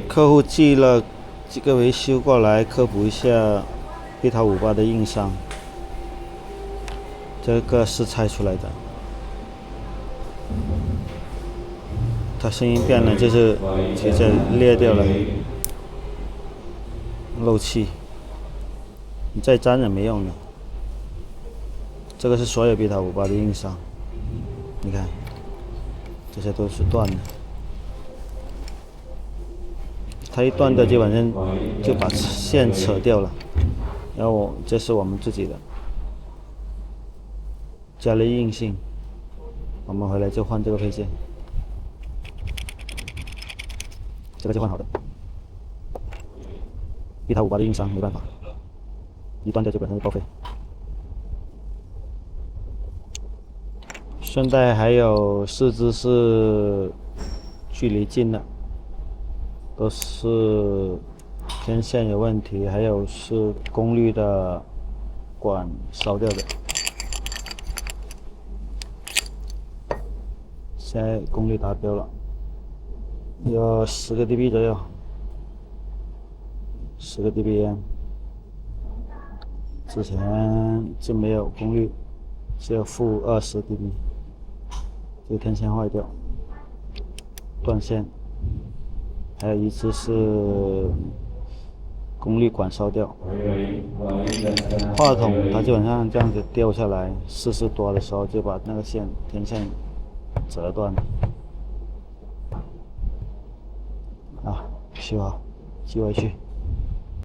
客户寄了几个维修过来，科普一下贝塔58的硬伤。这个是拆出来的，它声音变了，就是直接裂掉了，漏气，你再粘也没用的。这个是所有贝塔58的硬伤，你看，这些都是断的。它一断掉，基本上就把线扯掉了。然后这是我们自己的，加了硬性，我们回来就换这个配件，这个就换好的。贝塔58的硬伤没办法，一断掉就本身是报废。顺带还有4只是距离近的，都是天线有问题，还有是功率的管烧掉的。现在功率达标了，有10个 dB 左右，10个 dBm。之前就没有功率，只有负20 dB。这个天线坏掉，断线，还有一只是功率管烧掉。话筒它基本上这样子掉下来，40多的时候就把那个天线折断了。修好，寄回去。